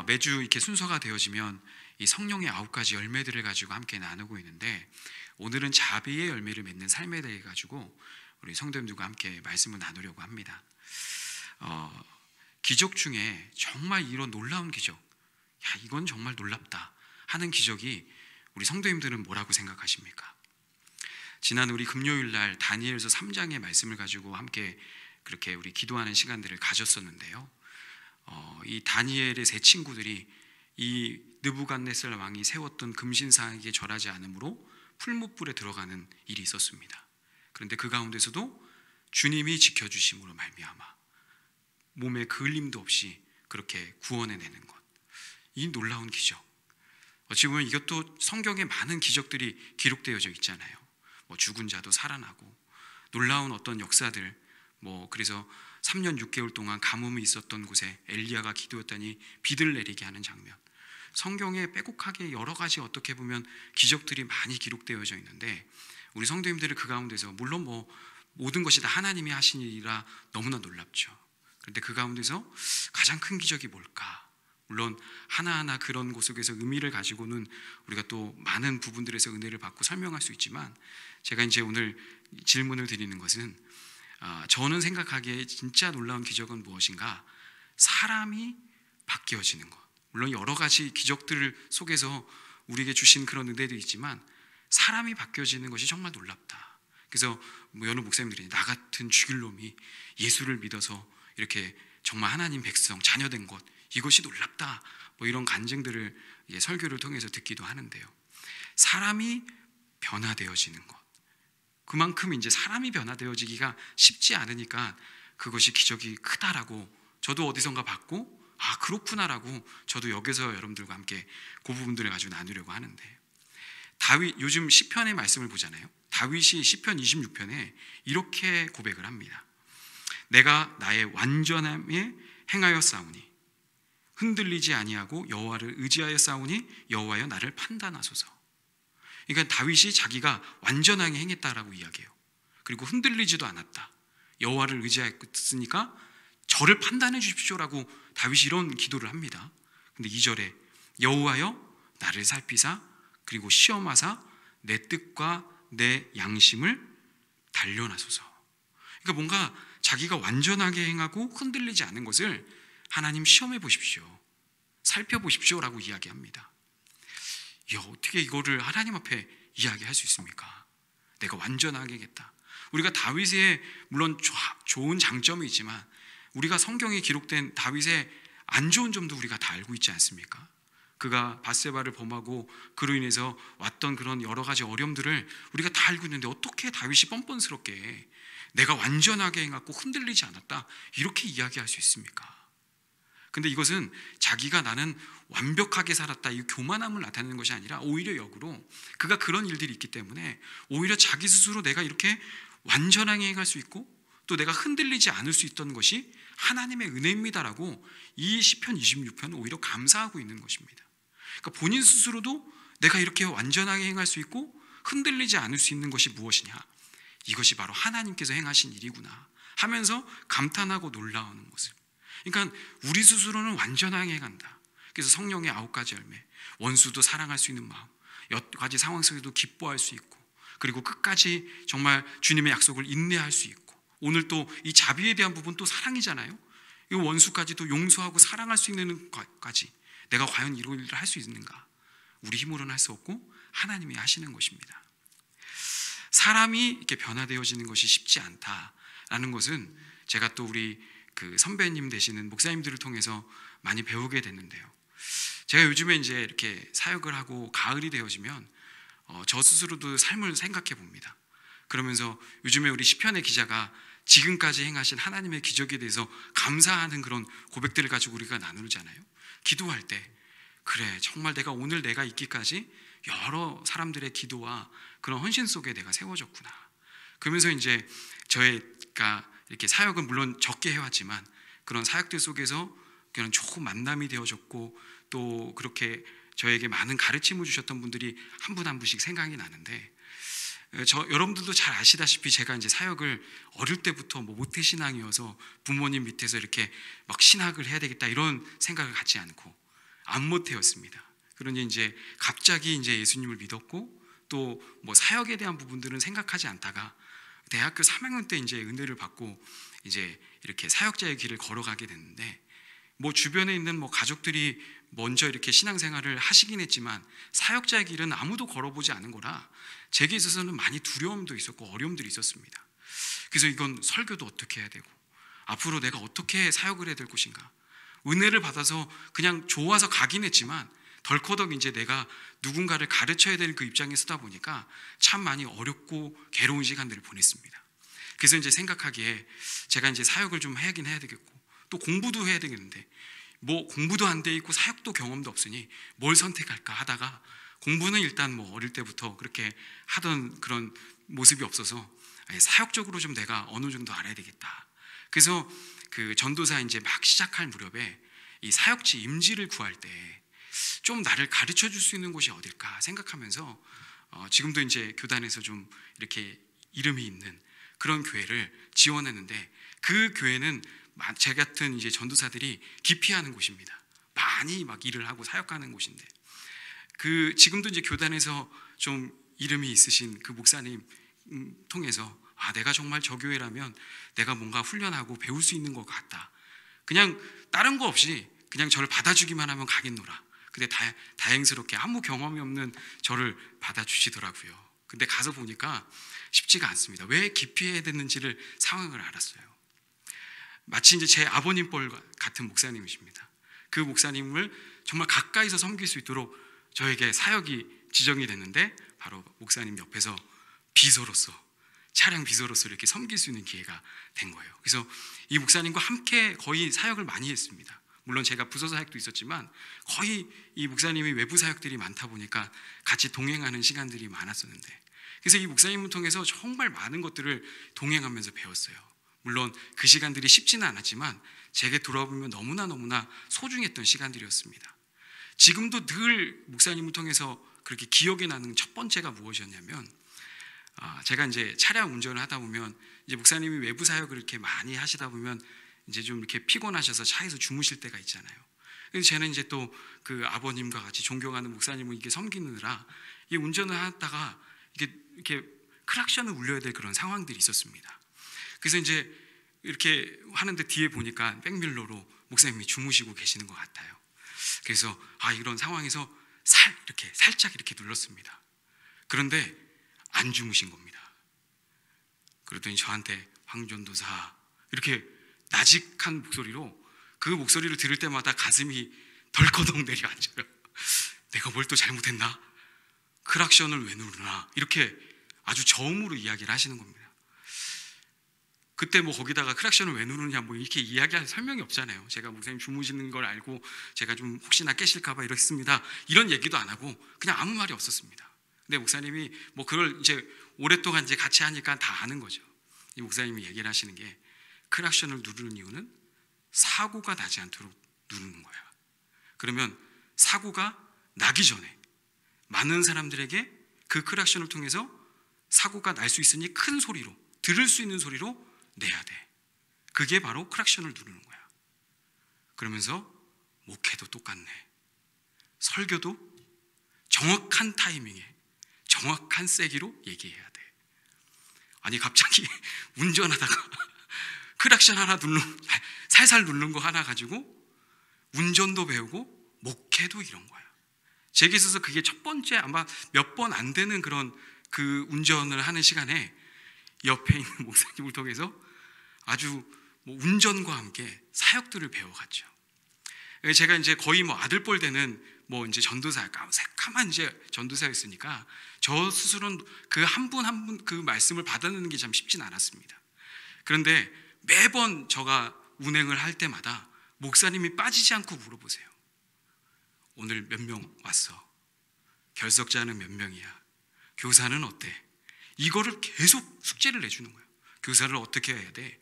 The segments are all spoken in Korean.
매주 이렇게 순서가 되어지면 이 성령의 9가지 열매들을 가지고 함께 나누고 있는데, 오늘은 자비의 열매를 맺는 삶에 대해 가지고 우리 성도님들과 함께 말씀을 나누려고 합니다. 기적 중에 정말 이런 놀라운 기적, 이건 정말 놀랍다 하는 기적이 우리 성도님들은 뭐라고 생각하십니까? 지난 우리 금요일 날 다니엘서 3장의 말씀을 가지고 함께 그렇게 우리 기도하는 시간들을 가졌었는데요. 이 다니엘의 세 친구들이 이 느부갓네살 왕이 세웠던 금신상에게 절하지 않으므로 풀무불에 들어가는 일이 있었습니다. 그런데 그 가운데서도 주님이 지켜주심으로 말미암아 몸에 그을림도 없이 그렇게 구원해내는 것, 이 놀라운 기적. 어찌 보면 이것도 성경에 많은 기적들이 기록되어져 있잖아요. 죽은 자도 살아나고 놀라운 어떤 역사들, 그래서 3년 6개월 동안 가뭄이 있었던 곳에 엘리야가 기도했더니 비를 내리게 하는 장면, 성경에 빼곡하게 여러 가지 어떻게 보면 기적들이 많이 기록되어져 있는데, 우리 성도님들은 그 가운데서 물론 모든 것이 다 하나님이 하신 일이라 너무나 놀랍죠. 그런데 그 가운데서 가장 큰 기적이 뭘까? 물론 하나하나 그런 곳 속에서 의미를 가지고는 우리가 또 많은 부분들에서 은혜를 받고 설명할 수 있지만, 제가 이제 오늘 질문을 드리는 것은, 저는 생각하기에 진짜 놀라운 기적은 무엇인가? 사람이 바뀌어지는 것. 물론 여러 가지 기적들 속에서 우리에게 주신 그런 은혜도 있지만 사람이 바뀌어지는 것이 정말 놀랍다. 그래서 여러 목사님들이 나 같은 죽일 놈이 예수를 믿어서 이렇게 정말 하나님 백성 자녀된 것, 이것이 놀랍다, 이런 간증들을 설교를 통해서 듣기도 하는데요. 사람이 변화되어지는 것, 그만큼 이제 사람이 변화되어지기가 쉽지 않으니까 그것이 기적이 크다라고 저도 어디선가 봤고, 그렇구나라고 저도 여기서 여러분들과 함께 그 부분들을 가지고 나누려고 하는데, 다윗, 요즘 시편의 말씀을 보잖아요. 다윗이 시편 26편에 이렇게 고백을 합니다. 내가 나의 완전함에 행하여 싸우니 흔들리지 아니하고 여호와를 의지하여 싸우니 여호와여 나를 판단하소서. 그러니까 다윗이 자기가 완전하게 행했다라고 이야기해요. 그리고 흔들리지도 않았다. 여호와를 의지했으니까 저를 판단해 주십시오라고 다윗이 이런 기도를 합니다. 근데 2절에 여호와여 나를 살피사 그리고 시험하사 내 뜻과 내 양심을 단련하소서. 그러니까 뭔가 자기가 완전하게 행하고 흔들리지 않은 것을 하나님 시험해 보십시오, 살펴보십시오라고 이야기합니다. 어떻게 이거를 하나님 앞에 이야기할 수 있습니까? 내가 완전하게 하겠다. 우리가 다윗의 물론 좋은 장점이 있지만 우리가 성경에 기록된 다윗의 안 좋은 점도 우리가 다 알고 있지 않습니까? 그가 밧세바를 범하고 그로 인해서 왔던 그런 여러 가지 어려움들을 우리가 다 알고 있는데, 어떻게 다윗이 뻔뻔스럽게 내가 완전하게 행하고 흔들리지 않았다 이렇게 이야기할 수 있습니까? 근데 이것은 자기가 나는 완벽하게 살았다, 이 교만함을 나타내는 것이 아니라 오히려 역으로 그가 그런 일들이 있기 때문에 오히려 자기 스스로 내가 이렇게 완전하게 행할 수 있고 또 내가 흔들리지 않을 수 있던 것이 하나님의 은혜입니다라고 이 시편 26편은 오히려 감사하고 있는 것입니다. 그러니까 본인 스스로도 내가 이렇게 완전하게 행할 수 있고 흔들리지 않을 수 있는 것이 무엇이냐, 이것이 바로 하나님께서 행하신 일이구나 하면서 감탄하고 놀라우는 것을. 그러니까 우리 스스로는 완전하게 행한다. 그래서 성령의 9가지 열매, 원수도 사랑할 수 있는 마음, 여러 가지 상황 속에도 기뻐할 수 있고, 그리고 끝까지 정말 주님의 약속을 인내할 수 있고, 오늘 또 이 자비에 대한 부분 또 사랑이잖아요. 이 원수까지도 용서하고 사랑할 수 있는 것까지 내가 과연 이런 일을 할 수 있는가? 우리 힘으로는 할 수 없고 하나님이 하시는 것입니다. 사람이 이렇게 변화되어지는 것이 쉽지 않다라는 것은 제가 또 우리 그 선배님 되시는 목사님들을 통해서 많이 배우게 됐는데요. 제가 요즘에 이제 이렇게 사역을 하고 가을이 되어지면 저 스스로도 삶을 생각해 봅니다. 그러면서 요즘에 우리 시편의 기자가 지금까지 행하신 하나님의 기적에 대해서 감사하는 그런 고백들을 가지고 우리가 나누잖아요. 기도할 때 그래, 정말 내가 있기까지 여러 사람들의 기도와 그런 헌신 속에 내가 세워졌구나. 그러면서 이제 저희가 이렇게 사역은 물론 적게 해왔지만 그런 사역들 속에서 그런 좋은 만남이 되어졌고, 또 그렇게 저에게 많은 가르침을 주셨던 분들이 한 분 한 분씩 생각이 나는데, 여러분들도 잘 아시다시피 제가 이제 사역을 어릴 때부터 모태신앙이어서 부모님 밑에서 이렇게 막 신학을 해야 되겠다 이런 생각을 갖지 않고, 안모태였습니다. 그러니 이제 갑자기 이제 예수님을 믿었고 또 뭐 사역에 대한 부분들은 생각하지 않다가 대학교 3학년 때 이제 은혜를 받고 이제 이렇게 사역자의 길을 걸어가게 됐는데, 뭐 주변에 있는 뭐 가족들이 먼저 이렇게 신앙생활을 하시긴 했지만 사역자의 길은 아무도 걸어보지 않은 거라 제게 있어서는 많이 두려움도 있었고 어려움들이 있었습니다. 그래서 이건 설교도 어떻게 해야 되고 앞으로 내가 어떻게 사역을 해야 될 것인가, 은혜를 받아서 그냥 좋아서 가긴 했지만 덜커덕 이제 내가 누군가를 가르쳐야 될 그 입장에 서다 보니까 참 많이 어렵고 괴로운 시간들을 보냈습니다. 그래서 이제 생각하기에 제가 이제 사역을 좀 하긴 해야 되겠고 또 공부도 해야 되겠는데 뭐 공부도 안 돼 있고 사역도 경험도 없으니 뭘 선택할까 하다가 공부는 일단 뭐 어릴 때부터 그렇게 하던 그런 모습이 없어서 사역적으로 좀 내가 어느 정도 알아야 되겠다. 그래서 그 전도사 이제 막 시작할 무렵에 이 사역지 임지를 구할 때 좀 나를 가르쳐 줄 수 있는 곳이 어딜까 생각하면서 지금도 이제 교단에서 좀 이렇게 이름이 있는 그런 교회를 지원했는데, 그 교회는 제 같은 이제 전도사들이 기피하는 곳입니다. 많이 막 일을 하고 사역하는 곳인데, 그 지금도 이제 교단에서 좀 이름이 있으신 그 목사님 통해서 내가 정말 저 교회라면 내가 뭔가 훈련하고 배울 수 있는 것 같다. 그냥 다른 거 없이 그냥 저를 받아주기만 하면 가겠노라. 근데 다행스럽게 아무 경험이 없는 저를 받아주시더라고요. 근데 가서 보니까 쉽지가 않습니다. 왜 기피해야 되는지를 상황을 알았어요. 마치 이제 제 아버님 뻘 같은 목사님이십니다. 그 목사님을 정말 가까이서 섬길 수 있도록 저에게 사역이 지정이 됐는데, 바로 목사님 옆에서 비서로서, 차량 비서로서 이렇게 섬길 수 있는 기회가 된 거예요. 그래서 이 목사님과 함께 거의 사역을 많이 했습니다. 물론 제가 부서 사역도 있었지만 거의 이 목사님이 외부 사역들이 많다 보니까 같이 동행하는 시간들이 많았었는데, 그래서 이 목사님을 통해서 정말 많은 것들을 동행하면서 배웠어요. 물론 그 시간들이 쉽지는 않았지만 제게 돌아보면 너무나 소중했던 시간들이었습니다. 지금도 늘 목사님을 통해서 그렇게 기억에 나는 첫 번째가 무엇이었냐면, 제가 이제 차량 운전을 하다 보면 이제 목사님이 외부 사역을 이렇게 많이 하시다 보면 이제 좀 이렇게 피곤하셔서 차에서 주무실 때가 있잖아요. 그래서 저는 이제 또 그 아버님과 같이 존경하는 목사님을 이렇게 섬기느라 이 운전을 하다가 이렇게 크락션을 울려야 될 그런 상황들이 있었습니다. 그래서 이제 이렇게 하는데 뒤에 보니까 백밀러로 목사님이 주무시고 계시는 것 같아요. 그래서 이런 상황에서 이렇게 살짝 이렇게 눌렀습니다. 그런데 안 주무신 겁니다. 그러더니 저한테 황전도사 이렇게 나직한 목소리로, 그 목소리를 들을 때마다 가슴이 덜커덩 내려앉아요. 내가 뭘 또 잘못했나? 크락션을 왜 누르나? 이렇게 아주 저음으로 이야기를 하시는 겁니다. 그때 뭐 거기다가 크락션을 왜 누르냐 뭐 이렇게 이야기할 설명이 없잖아요. 제가 목사님 주무시는 걸 알고 제가 좀 혹시나 깨실까봐 이랬습니다, 이런 얘기도 안 하고 그냥 아무 말이 없었습니다. 근데 목사님이 뭐 그걸 이제 오랫동안 이제 같이 하니까 다 아는 거죠. 이 목사님이 얘기를 하시는 게, 크락션을 누르는 이유는 사고가 나지 않도록 누르는 거야. 그러면 사고가 나기 전에 많은 사람들에게 그 크락션을 통해서 사고가 날 수 있으니 큰 소리로, 들을 수 있는 소리로 내야 돼. 그게 바로 크락션을 누르는 거야. 그러면서 목회도 똑같네. 설교도 정확한 타이밍에 정확한 세기로 얘기해야 돼. 아니 갑자기 운전하다가 크락션 하나 살살 누른 거 하나 가지고 운전도 배우고 목회도 이런 거야. 제게 있어서 그게 첫 번째, 아마 몇 번 안 되는 그런 그 운전을 하는 시간에 옆에 있는 목사님을 통해서 아주 뭐 운전과 함께 사역들을 배워갔죠. 제가 이제 거의 뭐 아들뻘 되는 뭐 이제 전도사, 새까만 이제 전도사였으니까 저 스스로는 그 한 분 한 분 그 말씀을 받아내는 게 참 쉽진 않았습니다. 그런데 매번 제가 운행을 할 때마다 목사님이 빠지지 않고 물어보세요. 오늘 몇 명 왔어? 결석자는 몇 명이야? 교사는 어때? 이거를 계속 숙제를 내주는 거예요. 교사를 어떻게 해야 돼?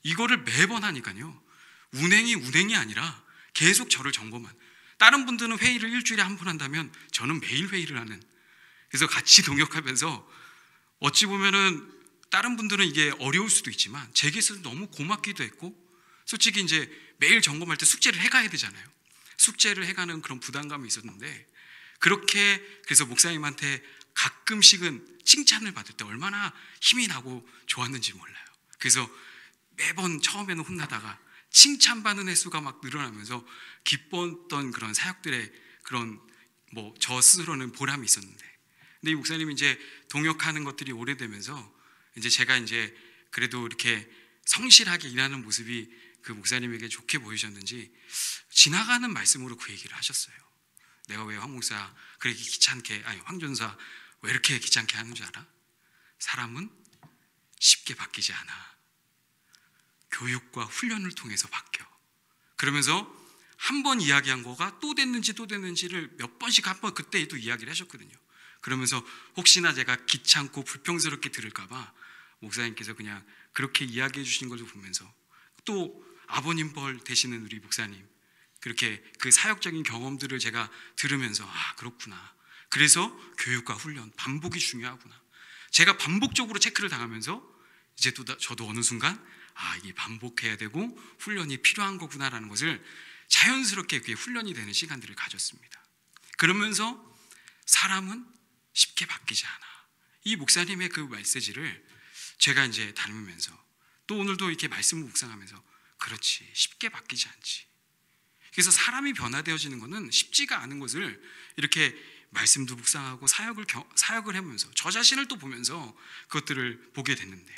이거를 매번 하니까요, 운행이 아니라 계속 저를 점검한. 다른 분들은 회의를 일주일에 한 번 한다면 저는 매일 회의를 하는. 그래서 같이 동역하면서 어찌 보면은 다른 분들은 이게 어려울 수도 있지만 제게 있어서 너무 고맙기도 했고, 솔직히 이제 매일 점검할 때 숙제를 해가야 되잖아요. 숙제를 해가는 그런 부담감이 있었는데, 그렇게 그래서 목사님한테 가끔씩은 칭찬을 받을 때 얼마나 힘이 나고 좋았는지 몰라요. 그래서 매번 처음에는 혼나다가 칭찬받는 횟수가 막 늘어나면서 기뻤던 그런 사역들의 그런 저 스스로는 보람이 있었는데, 근데 이 목사님이 이제 동역하는 것들이 오래되면서 이제 제가 이제 그래도 이렇게 성실하게 일하는 모습이 그 목사님에게 좋게 보이셨는지 지나가는 말씀으로 그 얘기를 하셨어요. 내가 왜 황 목사 그렇게 귀찮게, 아니 황 전사 왜 이렇게 귀찮게 하는 줄 알아? 사람은 쉽게 바뀌지 않아. 교육과 훈련을 통해서 바뀌어. 그러면서 한 번 이야기한 거가 또 됐는지를 몇 번씩 한 번 그때도 이야기를 하셨거든요. 그러면서 혹시나 제가 귀찮고 불평스럽게 들을까 봐 목사님께서 그냥 그렇게 이야기해 주신 것을 보면서, 또 아버님 벌 되시는 우리 목사님 그렇게 그 사역적인 경험들을 제가 들으면서 그렇구나. 그래서 교육과 훈련, 반복이 중요하구나. 제가 반복적으로 체크를 당하면서 이제 또 저도 어느 순간 이게 반복해야 되고 훈련이 필요한 거구나라는 것을 자연스럽게 그게 훈련이 되는 시간들을 가졌습니다. 그러면서 사람은 쉽게 바뀌지 않아. 이 목사님의 그 메시지를 제가 이제 닮으면서 또 오늘도 이렇게 말씀을 묵상하면서 그렇지, 쉽게 바뀌지 않지. 그래서 사람이 변화되어지는 것은 쉽지가 않은 것을 이렇게 말씀도 묵상하고 사역을 해보면서 저 자신을 또 보면서 그것들을 보게 됐는데,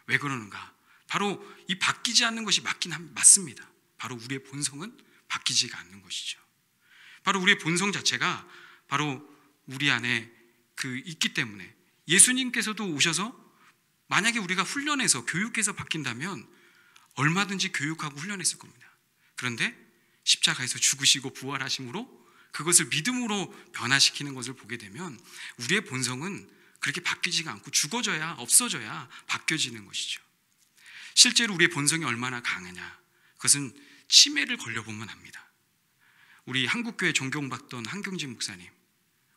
왜 그러는가? 바로 이 바뀌지 않는 것이 맞습니다. 바로 우리의 본성은 바뀌지가 않는 것이죠. 바로 우리의 본성 자체가 바로 우리 안에 있기 때문에 예수님께서도 오셔서 만약에 우리가 훈련해서 교육해서 바뀐다면 얼마든지 교육하고 훈련했을 겁니다. 그런데 십자가에서 죽으시고 부활하심으로 그것을 믿음으로 변화시키는 것을 보게 되면 우리의 본성은 그렇게 바뀌지가 않고 죽어져야, 없어져야 바뀌어지는 것이죠. 실제로 우리의 본성이 얼마나 강하냐, 그것은 치매를 걸려보면 압니다. 우리 한국교회 존경받던 한경진 목사님,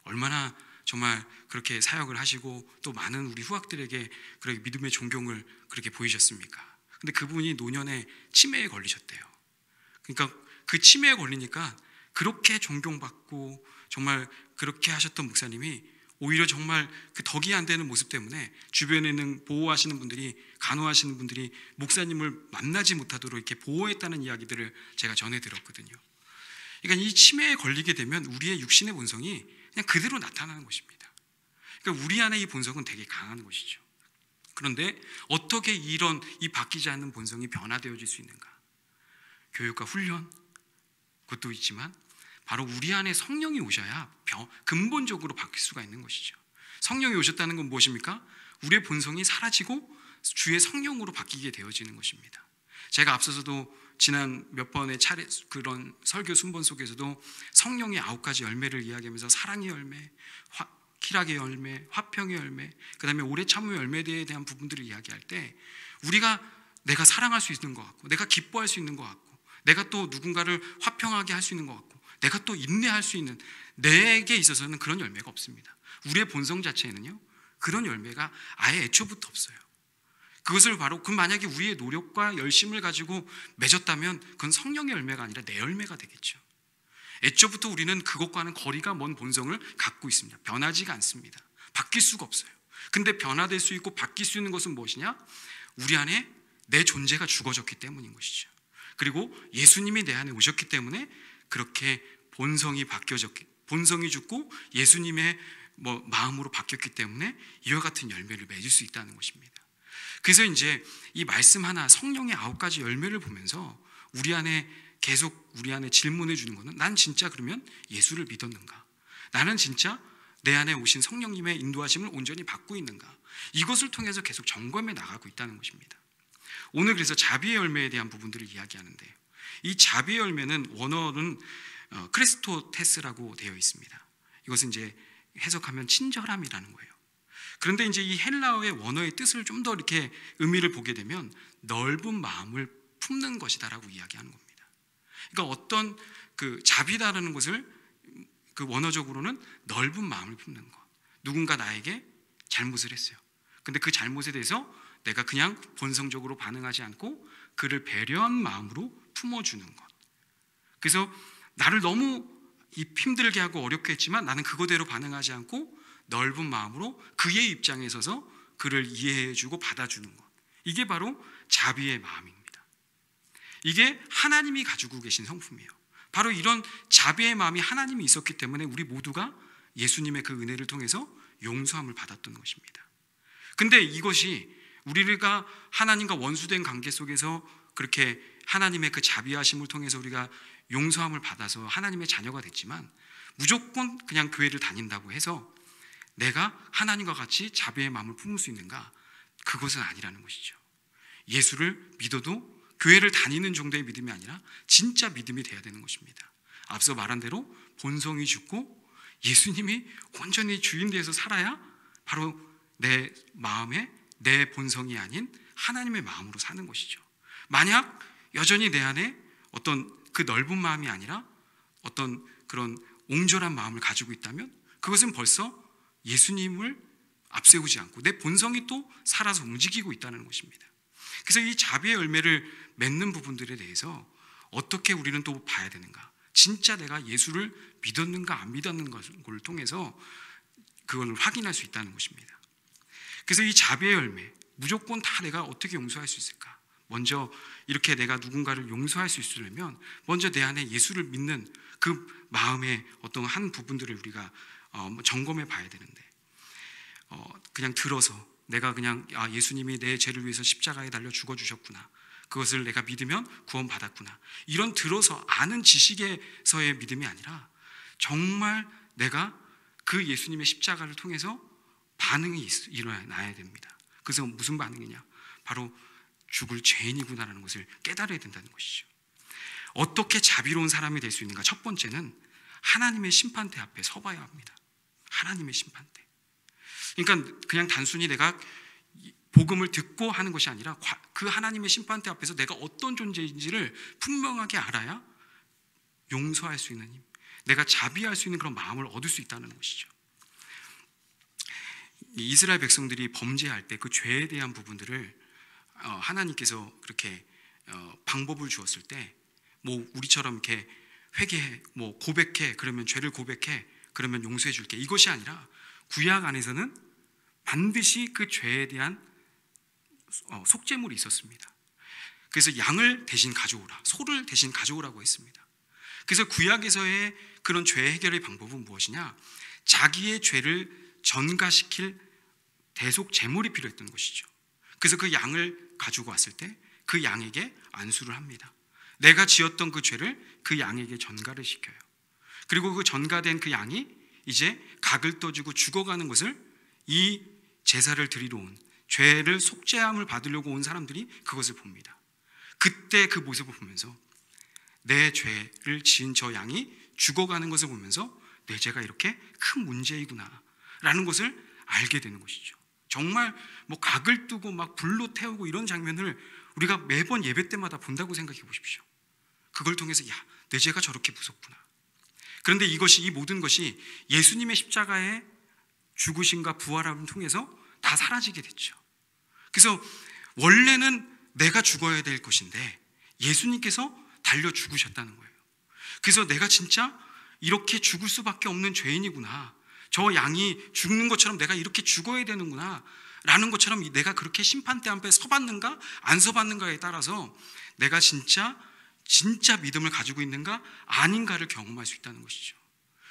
얼마나 정말 그렇게 사역을 하시고 또 많은 우리 후학들에게 그렇게 믿음의 존경을 그렇게 보이셨습니까? 근데 그분이 노년에 치매에 걸리셨대요. 그러니까 그 치매에 걸리니까 그렇게 존경받고 정말 그렇게 하셨던 목사님이 오히려 정말 그 덕이 안 되는 모습 때문에 주변에 있는 보호하시는 분들이, 간호하시는 분들이 목사님을 만나지 못하도록 이렇게 보호했다는 이야기들을 제가 전해 들었거든요. 그러니까 이 치매에 걸리게 되면 우리의 육신의 본성이 그냥 그대로 나타나는 것입니다. 그러니까 우리 안에 이 본성은 되게 강한 것이죠. 그런데 어떻게 이 바뀌지 않는 본성이 변화되어질 수 있는가? 교육과 훈련, 그것도 있지만 바로 우리 안에 성령이 오셔야 근본적으로 바뀔 수가 있는 것이죠. 성령이 오셨다는 건 무엇입니까? 우리의 본성이 사라지고 주의 성령으로 바뀌게 되어지는 것입니다. 제가 앞서서도 지난 몇 번의 그런 설교 순번 속에서도 성령의 9가지 열매를 이야기하면서 사랑의 열매, 희락의 열매, 화평의 열매, 그 다음에 오래 참음의 열매에 대한 부분들을 이야기할 때 내가 사랑할 수 있는 것 같고, 내가 기뻐할 수 있는 것 같고, 내가 또 누군가를 화평하게 할 수 있는 것 같고, 내가 또 인내할 수 있는, 내게 있어서는 그런 열매가 없습니다. 우리의 본성 자체에는요 그런 열매가 아예 애초부터 없어요. 그것을 바로 만약에 우리의 노력과 열심을 가지고 맺었다면 그건 성령의 열매가 아니라 내 열매가 되겠죠. 애초부터 우리는 그것과는 거리가 먼 본성을 갖고 있습니다. 변하지가 않습니다. 바뀔 수가 없어요. 근데 변화될 수 있고 바뀔 수 있는 것은 무엇이냐? 우리 안에 내 존재가 죽어졌기 때문인 것이죠. 그리고 예수님이 내 안에 오셨기 때문에 그렇게 본성이 죽고 예수님의 마음으로 바뀌었기 때문에 이와 같은 열매를 맺을 수 있다는 것입니다. 그래서 이제 이 말씀 하나, 성령의 9가지 열매를 보면서 우리 안에 계속 우리 안에 질문해 주는 것은, 난 진짜 그러면 예수를 믿었는가? 나는 진짜 내 안에 오신 성령님의 인도하심을 온전히 받고 있는가? 이것을 통해서 계속 점검해 나가고 있다는 것입니다. 오늘 그래서 자비의 열매에 대한 부분들을 이야기하는데, 이 자비의 열매는 원어는 크리스토테스라고 되어 있습니다. 이것은 이제 해석하면 친절함이라는 거예요. 그런데 이제 이 헬라어의 원어의 뜻을 좀 더 이렇게 의미를 보게 되면 넓은 마음을 품는 것이다라고 이야기하는 겁니다. 그러니까 어떤 자비다라는 것을 원어적으로는 넓은 마음을 품는 것. 누군가 나에게 잘못을 했어요. 근데 그 잘못에 대해서 내가 그냥 본성적으로 반응하지 않고 그를 배려한 마음으로 품어주는 것. 그래서 나를 너무 힘들게 하고 어렵게 했지만 나는 그거대로 반응하지 않고 넓은 마음으로 그의 입장에 서서 그를 이해해주고 받아주는 것, 이게 바로 자비의 마음입니다. 이게 하나님이 가지고 계신 성품이에요. 바로 이런 자비의 마음이 하나님이 있었기 때문에 우리 모두가 예수님의 그 은혜를 통해서 용서함을 받았던 것입니다. 근데 이것이 우리가 하나님과 원수된 관계 속에서 그렇게 하나님의 그 자비하심을 통해서 우리가 용서함을 받아서 하나님의 자녀가 됐지만, 무조건 그냥 교회를 다닌다고 해서 내가 하나님과 같이 자비의 마음을 품을 수 있는가? 그것은 아니라는 것이죠. 예수를 믿어도 교회를 다니는 정도의 믿음이 아니라 진짜 믿음이 돼야 되는 것입니다. 앞서 말한 대로 본성이 죽고 예수님이 온전히 주인 되어서 살아야 바로 내 마음에 내 본성이 아닌 하나님의 마음으로 사는 것이죠. 만약 여전히 내 안에 어떤 그 넓은 마음이 아니라 어떤 그런 옹졸한 마음을 가지고 있다면 그것은 벌써 예수님을 앞세우지 않고 내 본성이 또 살아서 움직이고 있다는 것입니다. 그래서 이 자비의 열매를 맺는 부분들에 대해서 어떻게 우리는 또 봐야 되는가? 진짜 내가 예수를 믿었는가 안 믿었는가를 통해서 그걸 확인할 수 있다는 것입니다. 그래서 이 자비의 열매, 무조건 다 내가 어떻게 용서할 수 있을까? 먼저 이렇게 내가 누군가를 용서할 수 있으려면 먼저 내 안에 예수를 믿는 그 마음의 어떤 한 부분들을 우리가 점검해 봐야 되는데, 그냥 들어서 내가 그냥 예수님이 내 죄를 위해서 십자가에 달려 죽어주셨구나, 그것을 내가 믿으면 구원받았구나, 이런 들어서 아는 지식에서의 믿음이 아니라 정말 내가 그 예수님의 십자가를 통해서 반응이 일어나야 됩니다. 그래서 무슨 반응이냐? 바로 죽을 죄인이구나라는 것을 깨달아야 된다는 것이죠. 어떻게 자비로운 사람이 될 수 있는가? 첫 번째는 하나님의 심판대 앞에 서봐야 합니다. 하나님의 심판대. 그러니까 그냥 단순히 내가 복음을 듣고 하는 것이 아니라 그 하나님의 심판대 앞에서 내가 어떤 존재인지를 분명하게 알아야 용서할 수 있는 힘, 내가 자비할 수 있는 그런 마음을 얻을 수 있다는 것이죠. 이스라엘 백성들이 범죄할 때 그 죄에 대한 부분들을 하나님께서 그렇게 방법을 주었을 때, 뭐 우리처럼 이렇게 회개해, 뭐 고백해, 그러면 죄를 고백해, 그러면 용서해 줄게, 이것이 아니라 구약 안에서는 반드시 그 죄에 대한 속죄물이 있었습니다. 그래서 양을 대신 가져오라, 소를 대신 가져오라고 했습니다. 그래서 구약에서의 그런 죄 해결의 방법은 무엇이냐? 자기의 죄를 전가시킬 대속 제물이 필요했던 것이죠. 그래서 그 양을 가지고 왔을 때 그 양에게 안수를 합니다. 내가 지었던 그 죄를 그 양에게 전가를 시켜요. 그리고 그 전가된 그 양이 이제 각을 떠주고 죽어가는 것을 이 제사를 드리러 온, 죄를 속죄함을 받으려고 온 사람들이 그것을 봅니다. 그때 그 모습을 보면서 내 죄를 지은 저 양이 죽어가는 것을 보면서 내 죄가 이렇게 큰 문제이구나 라는 것을 알게 되는 것이죠. 정말 뭐 각을 뜨고 막 불로 태우고 이런 장면을 우리가 매번 예배 때마다 본다고 생각해 보십시오. 그걸 통해서 내 죄가 저렇게 무섭구나. 그런데 이 모든 것이 예수님의 십자가의 죽으심과 부활함을 통해서 다 사라지게 됐죠. 그래서 원래는 내가 죽어야 될 것인데 예수님께서 달려 죽으셨다는 거예요. 그래서 내가 진짜 이렇게 죽을 수밖에 없는 죄인이구나, 저 양이 죽는 것처럼 내가 이렇게 죽어야 되는구나 라는 것처럼 내가 그렇게 심판대 앞에 서봤는가 안 서봤는가에 따라서 내가 진짜 믿음을 가지고 있는가 아닌가를 경험할 수 있다는 것이죠.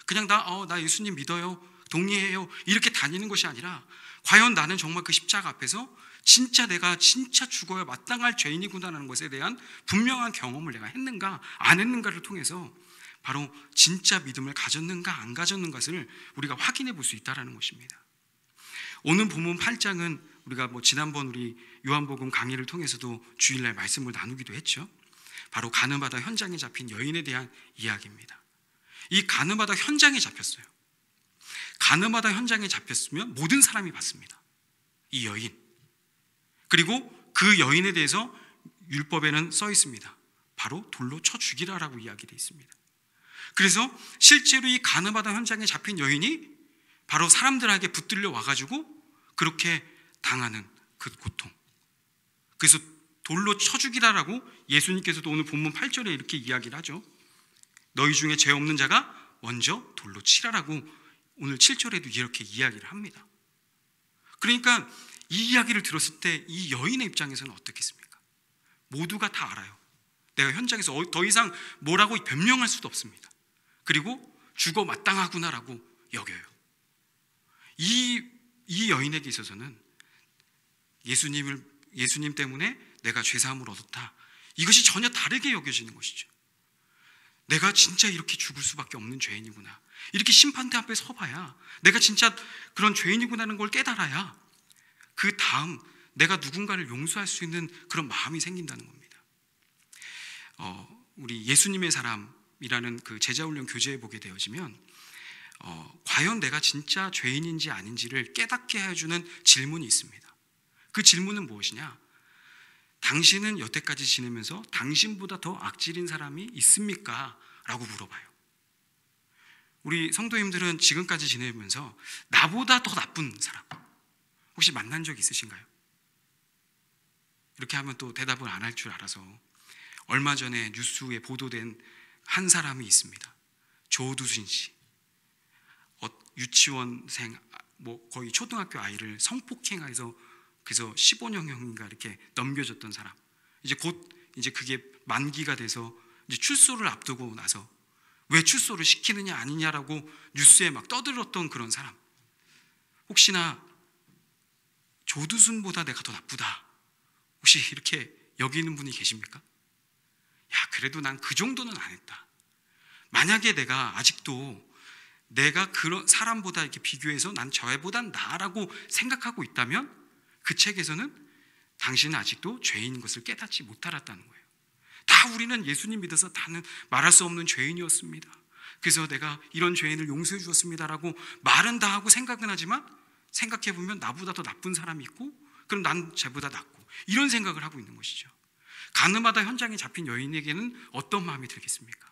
그냥 나 예수님 믿어요, 동의해요, 이렇게 다니는 것이 아니라 과연 나는 정말 그 십자가 앞에서 진짜 내가 진짜 죽어야 마땅할 죄인이구나라는 것에 대한 분명한 경험을 내가 했는가 안 했는가를 통해서 바로 진짜 믿음을 가졌는가 안 가졌는 것을 우리가 확인해 볼 수 있다는 것입니다. 오늘 본문 8장은 우리가 지난번 우리 요한복음 강의를 통해서도 주일날 말씀을 나누기도 했죠. 바로 가늠하다 현장에 잡힌 여인에 대한 이야기입니다. 이 가늠하다 현장에 잡혔어요. 가늠하다 현장에 잡혔으면 모든 사람이 봤습니다. 이 여인. 그리고 그 여인에 대해서 율법에는 써 있습니다. 바로 돌로 쳐 죽이라라고 이야기되어 있습니다. 그래서 실제로 이 가늠하다 현장에 잡힌 여인이 바로 사람들에게 붙들려 와가지고 그렇게 당하는 그 고통. 그래서 돌로 쳐 죽이라라고 예수님께서도 오늘 본문 8절에 이렇게 이야기를 하죠. 너희 중에 죄 없는 자가 먼저 돌로 치라라고 오늘 7절에도 이렇게 이야기를 합니다. 그러니까 이 이야기를 들었을 때 이 여인의 입장에서는 어떻겠습니까? 모두가 다 알아요. 내가 현장에서 더 이상 뭐라고 변명할 수도 없습니다. 그리고 죽어 마땅하구나라고 여겨요. 이 여인에게 있어서는 예수님 때문에 내가 죄사함을 얻었다, 이것이 전혀 다르게 여겨지는 것이죠. 내가 진짜 이렇게 죽을 수밖에 없는 죄인이구나, 이렇게 심판대 앞에 서봐야 내가 진짜 그런 죄인이구나라는 걸 깨달아야 그 다음 내가 누군가를 용서할 수 있는 그런 마음이 생긴다는 겁니다. 우리 예수님의 사람이라는 그 제자훈련 교재에 보게 되어지면 과연 내가 진짜 죄인인지 아닌지를 깨닫게 해주는 질문이 있습니다. 그 질문은 무엇이냐? 당신은 여태까지 지내면서 당신보다 더 악질인 사람이 있습니까? 라고 물어봐요. 우리 성도님들은 지금까지 지내면서 나보다 더 나쁜 사람 혹시 만난 적 있으신가요? 이렇게 하면 또 대답을 안 할 줄 알아서 얼마 전에 뉴스에 보도된 한 사람이 있습니다. 조두순 씨. 유치원생, 거의 초등학교 아이를 성폭행해서 그래서 15년형인가 이렇게 넘겨줬던 사람. 이제 그게 만기가 돼서 이제 출소를 앞두고 나서 왜 출소를 시키느냐 아니냐라고 뉴스에 막 떠들었던 그런 사람. 혹시나 조두순보다 내가 더 나쁘다, 혹시 이렇게 여기는 분이 계십니까? 야, 그래도 난 그 정도는 안 했다. 만약에 내가 아직도 내가 그런 사람보다 이렇게 비교해서 난 저애보단 나라고 생각하고 있다면 그 책에서는 당신은 아직도 죄인인 것을 깨닫지 못하았다는 거예요. 다 우리는 예수님 믿어서 다는 말할 수 없는 죄인이었습니다. 그래서 내가 이런 죄인을 용서해 주었습니다라고 말은 다 하고 생각은 하지만 생각해보면 나보다 더 나쁜 사람이 있고 그럼 난 쟤보다 낫고 이런 생각을 하고 있는 것이죠. 가늠하다 현장에 잡힌 여인에게는 어떤 마음이 들겠습니까?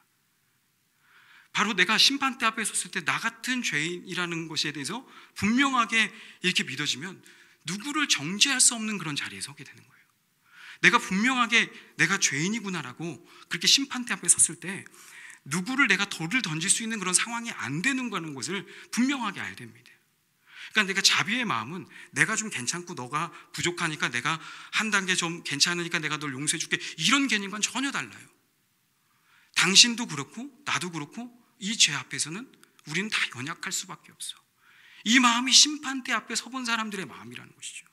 바로 내가 심판대 앞에 섰을 때 나 같은 죄인이라는 것에 대해서 분명하게 이렇게 믿어지면 누구를 정죄할 수 없는 그런 자리에 서게 되는 거예요. 내가 분명하게 내가 죄인이구나라고 그렇게 심판대 앞에 섰을 때 누구를 내가 돌을 던질 수 있는 그런 상황이 안 되는 거라는 것을 분명하게 알게 됩니다. 그러니까 내가 자비의 마음은 내가 좀 괜찮고 너가 부족하니까 내가 한 단계 좀 괜찮으니까 내가 널 용서해 줄게, 이런 개념과는 전혀 달라요. 당신도 그렇고 나도 그렇고 이 죄 앞에서는 우리는 다 연약할 수밖에 없어. 이 마음이 심판대 앞에 서본 사람들의 마음이라는 것이죠.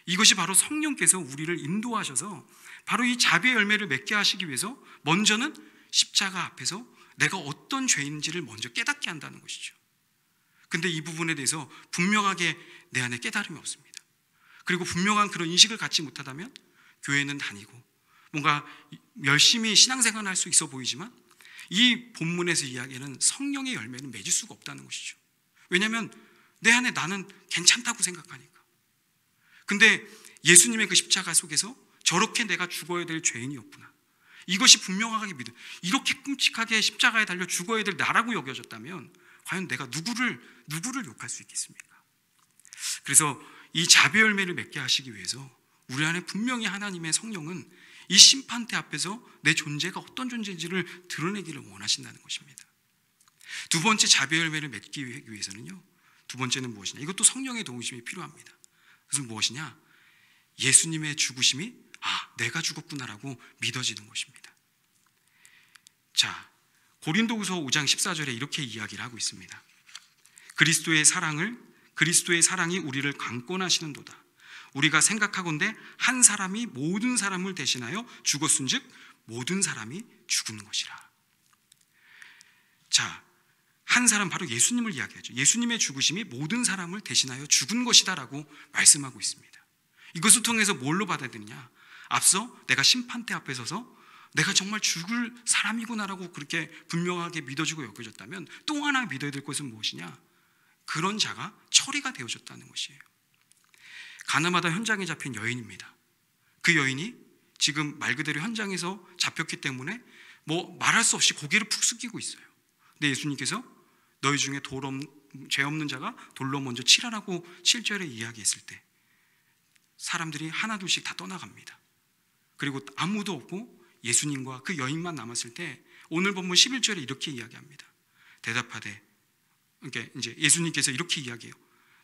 이것이 바로 성령께서 우리를 인도하셔서 바로 이 자비의 열매를 맺게 하시기 위해서 먼저는 십자가 앞에서 내가 어떤 죄인지를 먼저 깨닫게 한다는 것이죠. 근데 이 부분에 대해서 분명하게 내 안에 깨달음이 없습니다. 그리고 분명한 그런 인식을 갖지 못하다면 교회는 다니고 뭔가 열심히 신앙생활을 할 수 있어 보이지만 이 본문에서 이야기하는 성령의 열매는 맺을 수가 없다는 것이죠. 왜냐하면 내 안에 나는 괜찮다고 생각하니까. 근데 예수님의 그 십자가 속에서 저렇게 내가 죽어야 될 죄인이었구나, 이것이 분명하게 믿어. 이렇게 끔찍하게 십자가에 달려 죽어야 될 나라고 여겨졌다면 과연 내가 누구를 욕할 수 있겠습니까? 그래서 이 자비 열매를 맺게 하시기 위해서 우리 안에 분명히 하나님의 성령은 이 심판대 앞에서 내 존재가 어떤 존재인지를 드러내기를 원하신다는 것입니다. 두 번째 자비 열매를 맺기 위해서는요, 두 번째는 무엇이냐? 이것도 성령의 도우심이 필요합니다. 그것은 무엇이냐? 예수님의 죽으심이 내가 죽었구나라고 믿어지는 것입니다. 자, 고린도후서 5장 14절에 이렇게 이야기를 하고 있습니다. 그리스도의 사랑이 우리를 강권하시는도다. 우리가 생각하건대 한 사람이 모든 사람을 대신하여 죽었은즉 모든 사람이 죽은 것이라. 자, 한 사람, 바로 예수님을 이야기하죠. 예수님의 죽으심이 모든 사람을 대신하여 죽은 것이다라고 말씀하고 있습니다. 이것을 통해서 뭘로 받아야 되느냐? 앞서 내가 심판대 앞에 서서 내가 정말 죽을 사람이구나라고 그렇게 분명하게 믿어지고 여겨졌다면 또 하나 믿어야 될 것은 무엇이냐? 그런 자가 처리가 되어졌다는 것이에요. 가늠하다 현장에 잡힌 여인입니다. 그 여인이 지금 말 그대로 현장에서 잡혔기 때문에 말할 수 없이 고개를 푹 숙이고 있어요. 근데 예수님께서 너희 중에 죄 없는 자가 돌로 먼저 치라라고 7절에 이야기했을 때 사람들이 하나둘씩 다 떠나갑니다. 그리고 아무도 없고 예수님과 그 여인만 남았을 때 오늘 본문 11절에 이렇게 이야기합니다. 대답하되, 그러니까 이제 예수님께서 이렇게 이야기해요.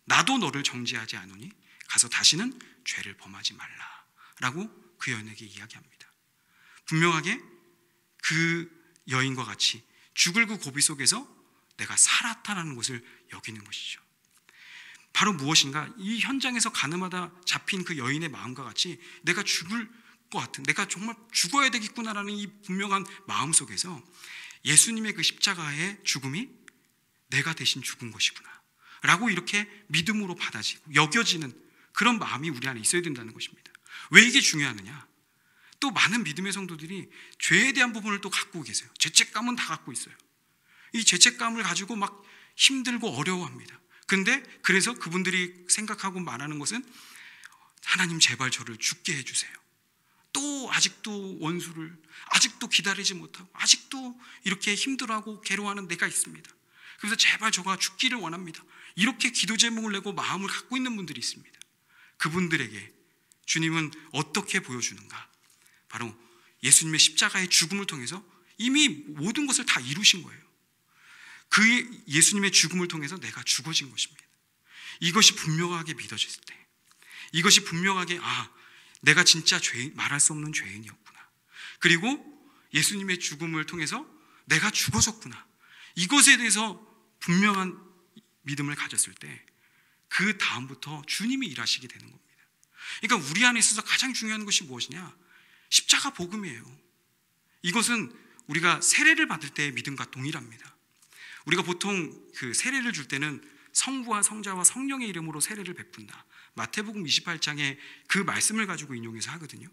나도 너를 정죄하지 않으니 가서 다시는 죄를 범하지 말라라고 그 여인에게 이야기합니다. 분명하게 그 여인과 같이 죽을 그 고비 속에서 내가 살았다라는 것을 여기는 것이죠. 바로 무엇인가, 이 현장에서 가늠하다 잡힌 그 여인의 마음과 같이 내가 죽을 것 같은, 내가 정말 죽어야 되겠구나라는 이 분명한 마음 속에서 예수님의 그 십자가의 죽음이 내가 대신 죽은 것이구나 라고 이렇게 믿음으로 받아지고 여겨지는 그런 마음이 우리 안에 있어야 된다는 것입니다. 왜 이게 중요하느냐, 또 많은 믿음의 성도들이 죄에 대한 부분을 또 갖고 계세요. 죄책감은 다 갖고 있어요. 이 죄책감을 가지고 막 힘들고 어려워합니다. 근데 그래서 그분들이 생각하고 말하는 것은 하나님 제발 저를 죽게 해주세요. 또 아직도 원수를 아직도 기다리지 못하고 아직도 이렇게 힘들어하고 괴로워하는 내가 있습니다. 그래서 제발 저가 죽기를 원합니다. 이렇게 기도 제목을 내고 마음을 갖고 있는 분들이 있습니다. 그분들에게 주님은 어떻게 보여주는가? 바로 예수님의 십자가의 죽음을 통해서 이미 모든 것을 다 이루신 거예요. 그 예수님의 죽음을 통해서 내가 죽어진 것입니다. 이것이 분명하게 믿어졌을 때, 이것이 분명하게 내가 진짜 말할 수 없는 죄인이었구나, 그리고 예수님의 죽음을 통해서 내가 죽어졌구나, 이것에 대해서 분명한 믿음을 가졌을 때 그 다음부터 주님이 일하시게 되는 겁니다. 그러니까 우리 안에 있어서 가장 중요한 것이 무엇이냐? 십자가 복음이에요. 이것은 우리가 세례를 받을 때의 믿음과 동일합니다. 우리가 보통 그 세례를 줄 때는 성부와 성자와 성령의 이름으로 세례를 베푼다, 마태복음 28장에 그 말씀을 가지고 인용해서 하거든요.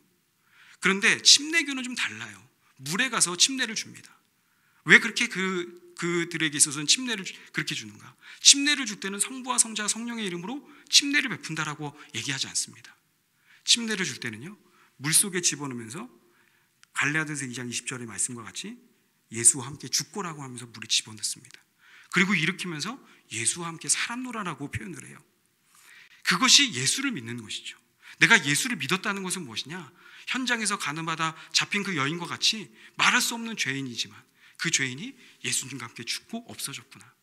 그런데 침례교는 좀 달라요. 물에 가서 침례를 줍니다. 왜 그렇게 그들에게 있어서는 침례를 그렇게 주는가? 침례를 줄 때는 성부와 성자 성령의 이름으로 침례를 베푼다라고 얘기하지 않습니다. 침례를 줄 때는요, 물속에 집어넣으면서 갈라디아서 2장 20절의 말씀과 같이 예수와 함께 죽고라고 하면서 물에 집어넣습니다. 그리고 일으키면서 예수와 함께 살았노라라고 표현을 해요. 그것이 예수를 믿는 것이죠. 내가 예수를 믿었다는 것은 무엇이냐? 현장에서 가늠하다 잡힌 그 여인과 같이 말할 수 없는 죄인이지만 그 죄인이 예수님과 함께 죽고 없어졌구나,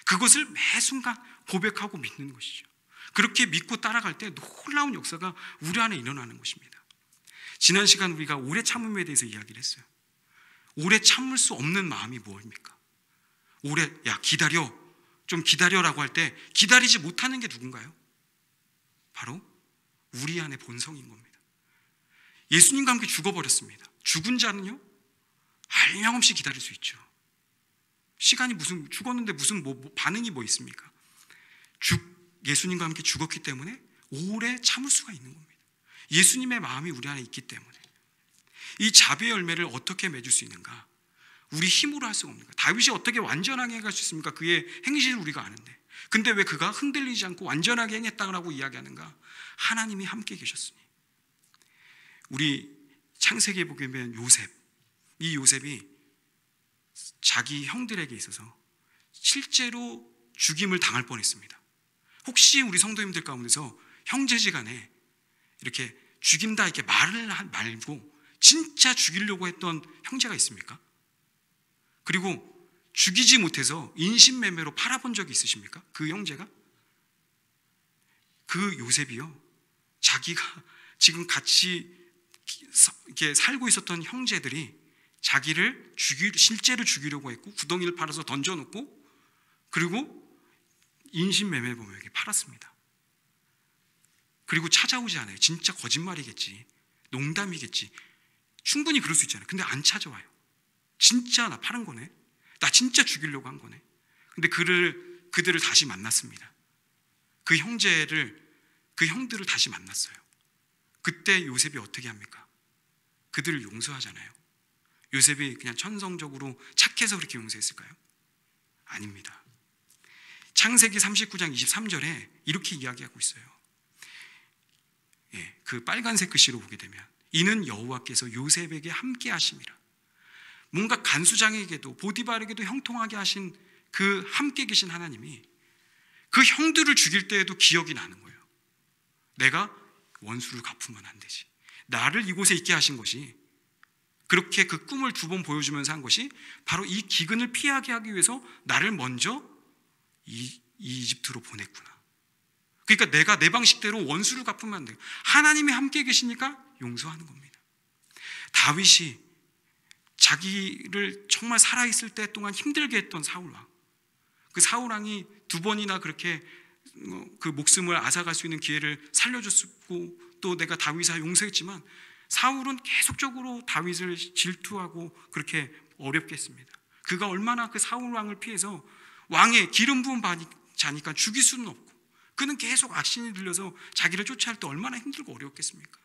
그것을 매 순간 고백하고 믿는 것이죠. 그렇게 믿고 따라갈 때 놀라운 역사가 우리 안에 일어나는 것입니다. 지난 시간 우리가 오래 참음에 대해서 이야기를 했어요. 오래 참을 수 없는 마음이 무엇입니까? 기다려, 좀 기다려라고 할 때 기다리지 못하는 게 누군가요? 바로 우리 안의 본성인 겁니다. 예수님과 함께 죽어버렸습니다. 죽은 자는요, 한량없이 기다릴 수 있죠. 시간이 죽었는데 무슨 반응이 뭐 있습니까? 예수님과 함께 죽었기 때문에 오래 참을 수가 있는 겁니다. 예수님의 마음이 우리 안에 있기 때문에. 이 자비의 열매를 어떻게 맺을 수 있는가? 우리 힘으로 할 수가 없는 거예요. 다윗이 어떻게 완전하게 할 수 있습니까? 그의 행실을 우리가 아는데. 근데 왜 그가 흔들리지 않고 완전하게 행했다고 이야기하는가? 하나님이 함께 계셨으니. 우리 창세기에 보게 되면 이 요셉이 자기 형들에게 있어서 실제로 죽임을 당할 뻔했습니다. 혹시 우리 성도님들 가운데서 형제지간에 이렇게 죽인다 이렇게 말을 말고 진짜 죽이려고 했던 형제가 있습니까? 그리고 죽이지 못해서 인신매매로 팔아본 적이 있으십니까? 그 형제가? 그 요셉이요, 자기가 지금 같이 이렇게 살고 있었던 형제들이 자기를 실제로 죽이려고 했고 구덩이를 팔아서 던져놓고 그리고 인신매매범에게 팔았습니다. 그리고 찾아오지 않아요. 진짜 거짓말이겠지, 농담이겠지, 충분히 그럴 수 있잖아요. 근데 안 찾아와요. 진짜 나 파는 거네, 나 진짜 죽이려고 한 거네. 근데 그들을 다시 만났습니다. 그 형들을 다시 만났어요. 그때 요셉이 어떻게 합니까? 그들을 용서하잖아요. 요셉이 그냥 천성적으로 착해서 그렇게 용서했을까요? 아닙니다. 창세기 39장 23절에 이렇게 이야기하고 있어요. 그 빨간색 글씨로 보게 되면 이는 여호와께서 요셉에게 함께 하심이라. 뭔가 간수장에게도 보디발에게도 형통하게 하신 그 함께 계신 하나님이 그 형들을 죽일 때에도 기억이 나는 거예요. 내가 원수를 갚으면 안 되지. 나를 이곳에 있게 하신 것이 그렇게 그 꿈을 2번 보여주면서 한 것이 바로 이 기근을 피하게 하기 위해서 나를 먼저 이집트로 보냈구나. 그러니까 내가 내 방식대로 원수를 갚으면 안 돼요. 하나님이 함께 계시니까 용서하는 겁니다. 다윗이 자기를 정말 살아있을 때 동안 힘들게 했던 사울왕, 그 사울왕이 2번이나 그렇게 그 목숨을 앗아갈 수 있는 기회를 살려줬고 또 내가 다윗을 용서했지만 사울은 계속적으로 다윗을 질투하고 그렇게 어렵게 했습니다. 그가 얼마나 그 사울왕을 피해서 왕의 기름 부은 자니까 죽일 수는 없고 그는 계속 악신이 들려서 자기를 쫓아할 때 얼마나 힘들고 어려웠겠습니까?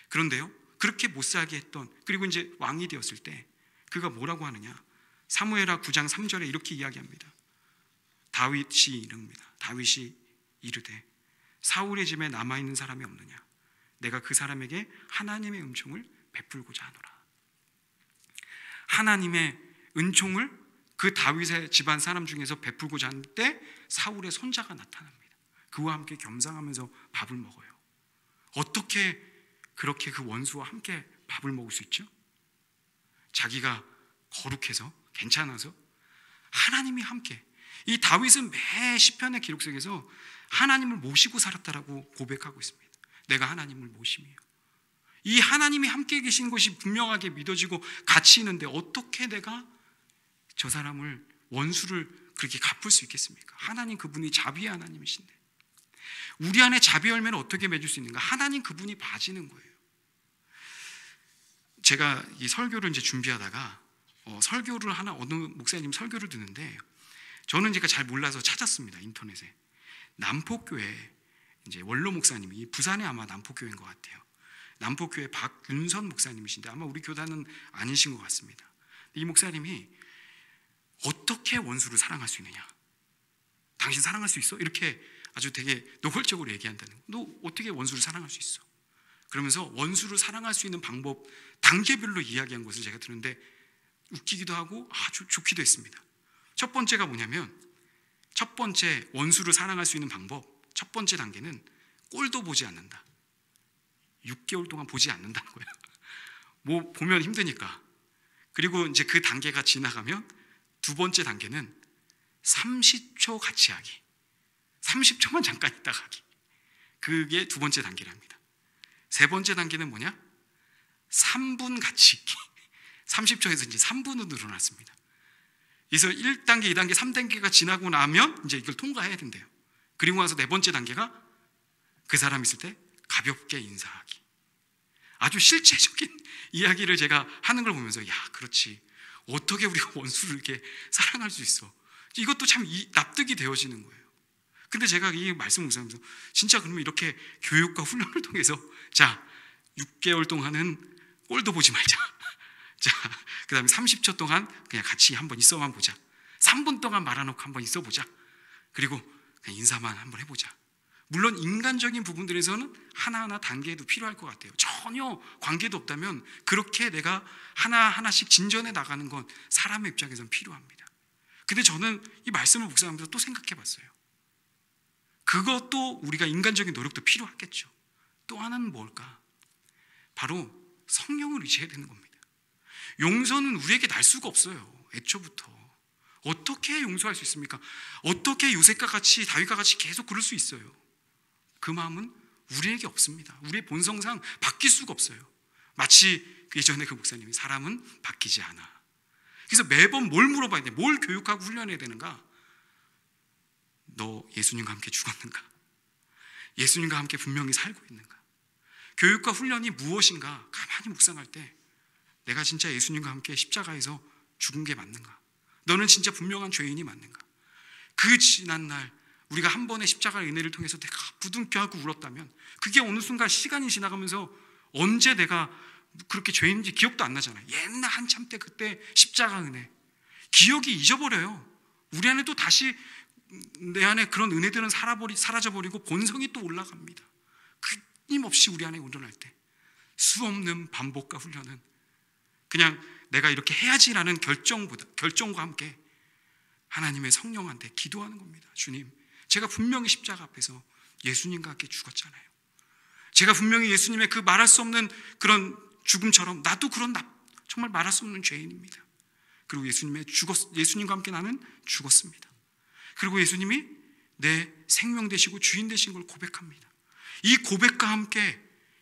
그런데요, 그렇게 못 살게 했던, 그리고 이제 왕이 되었을 때 그가 뭐라고 하느냐, 사무엘하 9장 3절에 이렇게 이야기합니다. 다윗이 이릅니다. 다윗이 이르되 사울의 집에 남아있는 사람이 없느냐, 내가 그 사람에게 하나님의 은총을 베풀고자 하노라. 하나님의 은총을 그 다윗의 집안 사람 중에서 베풀고자 할 때 사울의 손자가 나타납니다. 그와 함께 겸상하면서 밥을 먹어요. 어떻게 그렇게 그 원수와 함께 밥을 먹을 수 있죠? 자기가 거룩해서 괜찮아서? 하나님이 함께. 이 다윗은 매 시편의 기록 속에서 하나님을 모시고 살았다라고 고백하고 있습니다. 내가 하나님을 모심이요. 이 하나님이 함께 계신 것이 분명하게 믿어지고 가치 있는데 어떻게 내가 저 사람을, 원수를 그렇게 갚을 수 있겠습니까? 하나님 그분이 자비의 하나님이신데 우리 안에 자비 열매는 어떻게 맺을 수 있는가? 하나님 그분이 봐지는 거예요. 제가 이 설교를 이제 준비하다가 설교를 하나, 어느 목사님 설교를 듣는데 저는 제가 잘 몰라서 찾았습니다. 인터넷에. 남포교회 이제 원로 목사님이, 부산에 아마 남포교회인 것 같아요. 남포교회 박윤선 목사님이신데 아마 우리 교단은 아니신 것 같습니다. 이 목사님이 어떻게 원수를 사랑할 수 있느냐, 당신 사랑할 수 있어? 이렇게 아주 되게 노골적으로 얘기한다는 거예요. 너 어떻게 원수를 사랑할 수 있어? 그러면서 원수를 사랑할 수 있는 방법 단계별로 이야기한 것을 제가 들었는데 웃기기도 하고 아주 좋기도 했습니다. 첫 번째가 뭐냐면, 첫 번째 원수를 사랑할 수 있는 방법, 첫 번째 단계는 꼴도 보지 않는다. 6개월 동안 보지 않는다는 거예요. 뭐 보면 힘드니까. 그리고 이제 그 단계가 지나가면 두 번째 단계는 30초 같이 하기. 30초만 잠깐 있다 가기. 그게 두 번째 단계랍니다. 세 번째 단계는 뭐냐? 3분 같이 있기. 30초에서 이제 3분으로 늘어났습니다. 그래서 1단계, 2단계, 3단계가 지나고 나면 이제 이걸 통과해야 된대요. 그리고 나서 네 번째 단계가 그 사람 있을 때 가볍게 인사하기. 아주 실제적인 이야기를 제가 하는 걸 보면서, 야, 그렇지. 어떻게 우리가 원수를 이렇게 사랑할 수 있어? 이것도 참 납득이 되어지는 거예요. 근데 제가 이 말씀 묵상하면서 진짜 그러면 이렇게 교육과 훈련을 통해서, 자, 6개월 동안은 꼴도 보지 말자. 자, 그 다음에 30초 동안 그냥 같이 한번 있어만 보자. 3분 동안 말아놓고 한번 있어보자. 그리고 그냥 인사만 한번 해보자. 물론 인간적인 부분들에서는 하나하나 단계도 필요할 것 같아요. 전혀 관계도 없다면 그렇게 내가 하나하나씩 진전해 나가는 건 사람의 입장에서는 필요합니다. 근데 저는 이 말씀을 묵상하면서 또 생각해 봤어요. 그것도 우리가 인간적인 노력도 필요하겠죠. 또 하나는 뭘까? 바로 성령을 의지해야 되는 겁니다. 용서는 우리에게 날 수가 없어요. 애초부터. 어떻게 용서할 수 있습니까? 어떻게 요셉과 같이, 다윗과 같이 계속 그럴 수 있어요? 그 마음은 우리에게 없습니다. 우리의 본성상 바뀔 수가 없어요. 마치 예전에 그 목사님이 사람은 바뀌지 않아. 그래서 매번 뭘 물어봐야 돼? 뭘 교육하고 훈련해야 되는가? 너 예수님과 함께 죽었는가? 예수님과 함께 분명히 살고 있는가? 교육과 훈련이 무엇인가? 가만히 묵상할 때 내가 진짜 예수님과 함께 십자가에서 죽은 게 맞는가? 너는 진짜 분명한 죄인이 맞는가? 그 지난날 우리가 한 번의 십자가의 은혜를 통해서 내가 부둥켜하고 울었다면 그게 어느 순간 시간이 지나가면서 언제 내가 그렇게 죄인인지 기억도 안 나잖아요. 옛날 한참 때 그때 십자가 은혜 기억이 잊어버려요. 우리 안에 또 다시 내 안에 그런 은혜들은 사라져버리고 본성이 또 올라갑니다. 끊임없이 우리 안에 일어날 때 수없는 반복과 훈련은 그냥 내가 이렇게 해야지라는 결정과 함께 하나님의 성령한테 기도하는 겁니다. 주님, 제가 분명히 십자가 앞에서 예수님과 함께 죽었잖아요. 제가 분명히 예수님의 그 말할 수 없는 그런 죽음처럼 나도 그런 정말 말할 수 없는 죄인입니다. 그리고 예수님과 함께 나는 죽었습니다. 그리고 예수님이 내 생명 되시고 주인 되신 걸 고백합니다. 이 고백과 함께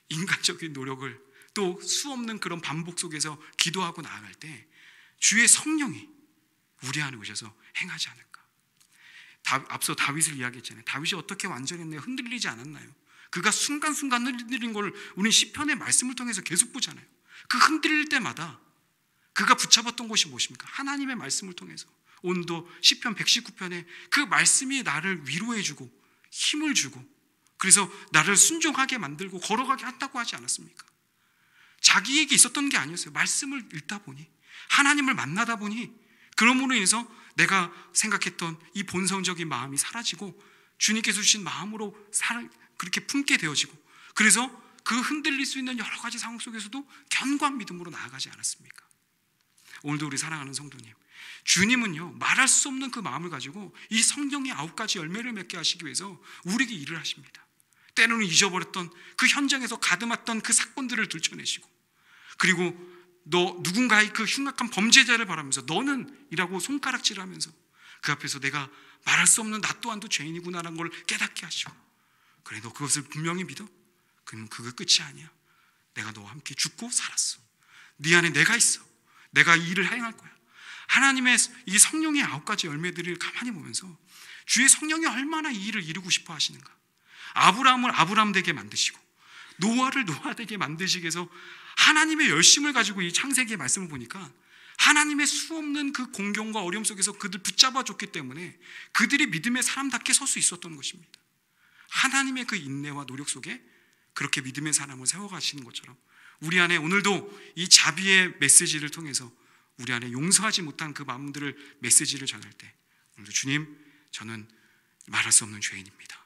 인간적인 노력을 또 수없는 그런 반복 속에서 기도하고 나아갈 때 주의 성령이 우리 안에 오셔서 행하지 않을까. 앞서 다윗을 이야기했잖아요. 다윗이 어떻게 완전했나요? 흔들리지 않았나요? 그가 순간순간 흔들린 걸 우리는 시편의 말씀을 통해서 계속 보잖아요. 그 흔들릴 때마다 그가 붙잡았던 것이 무엇입니까? 하나님의 말씀을 통해서. 오늘도 시편 119편에 그 말씀이 나를 위로해주고 힘을 주고 그래서 나를 순종하게 만들고 걸어가게 한다고 하지 않았습니까? 자기에게 있었던 게 아니었어요. 말씀을 읽다 보니 하나님을 만나다 보니 그러므로 인해서 내가 생각했던 이 본성적인 마음이 사라지고 주님께서 주신 마음으로 그렇게 품게 되어지고 그래서 그 흔들릴 수 있는 여러 가지 상황 속에서도 견고한 믿음으로 나아가지 않았습니까? 오늘도 우리 사랑하는 성도님, 주님은요 말할 수 없는 그 마음을 가지고 이 성경의 9가지 열매를 맺게 하시기 위해서 우리에게 일을 하십니다. 때로는 잊어버렸던 그 현장에서 가담했던 그 사건들을 들춰내시고 그리고 누군가의 그 흉악한 범죄자를 바라면서 너는 이라고 손가락질을 하면서 그 앞에서 내가 말할 수 없는 나 또한도 죄인이구나라는 걸 깨닫게 하시고 그래 너 그것을 분명히 믿어? 그럼 그거 끝이 아니야. 내가 너와 함께 죽고 살았어. 네 안에 내가 있어. 내가 이 일을 행할 거야. 하나님의 이 성령의 9가지 열매들을 가만히 보면서 주의 성령이 얼마나 이 일을 이루고 싶어 하시는가. 아브라함을 아브라함 되게 만드시고 노아를 노아 되게 만드시기 위해서 하나님의 열심을 가지고 이 창세기의 말씀을 보니까 하나님의 수없는 그 공경과 어려움 속에서 그들 붙잡아 줬기 때문에 그들이 믿음의 사람답게 설 수 있었던 것입니다. 하나님의 그 인내와 노력 속에 그렇게 믿음의 사람을 세워가시는 것처럼 우리 안에 오늘도 이 자비의 메시지를 통해서 우리 안에 용서하지 못한 그 마음들을 메시지를 전할 때 오늘도 주님 저는 말할 수 없는 죄인입니다.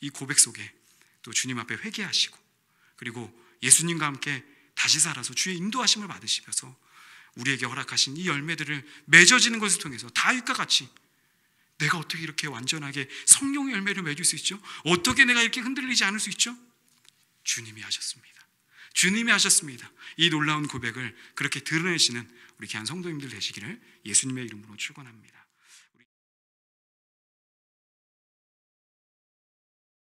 이 고백 속에 또 주님 앞에 회개하시고 그리고 예수님과 함께 다시 살아서 주의 인도하심을 받으시면서 우리에게 허락하신 이 열매들을 맺어지는 것을 통해서 다윗과 같이 내가 어떻게 이렇게 완전하게 성령의 열매를 맺을 수 있죠? 어떻게 내가 이렇게 흔들리지 않을 수 있죠? 주님이 하셨습니다. 주님이 하셨습니다. 이 놀라운 고백을 그렇게 드러내시는 우리 귀한 성도님들 되시기를 예수님의 이름으로 축원합니다.